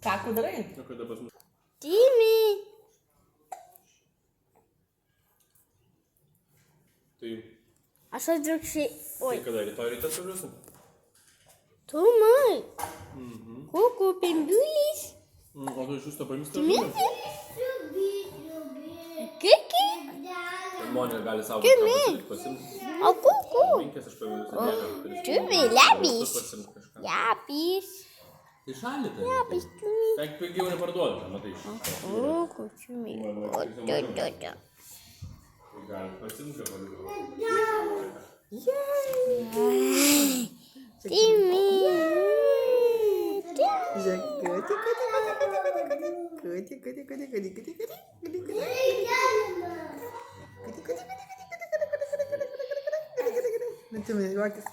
Ką tu darai? O kada pas mus? Tymiai. Tai, Aš atvirkščiai. Oi. tai kada rytoj ryte atvažiuosim? Tomai. Kuku pimbiulis. O tu iš jūsų paimsi tą Timėti. žuvį? Kiki. Monė gali savo pasiimti, pasimti. O kuku. Minkės aš paimsiu. Timai, lebys. Pasimti kažką. Lepys. Tai šaldyta. Lepys, timai. Taip pigiau neparduodame, matai. Kuku, timai. O, do. Gali pasimti, kad Timai. Žiūrėk, Nu, Timai, juokis.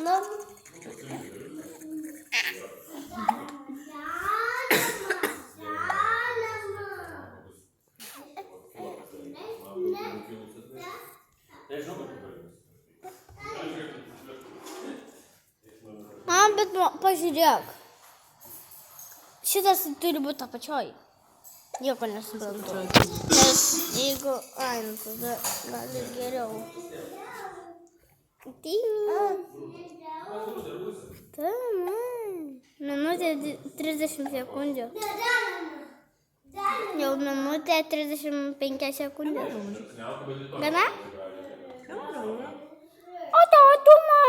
Nu. Man, bet pažiūrėk. Šitas turi būti apačioj. Nieko nesuprantu. Nes jeigu... Ai, nu tada gali geriau. Timai. Tamai. Minutė 30 sekundžių. Jau minutė 35 sekundžių. Gana? O to, Tuma.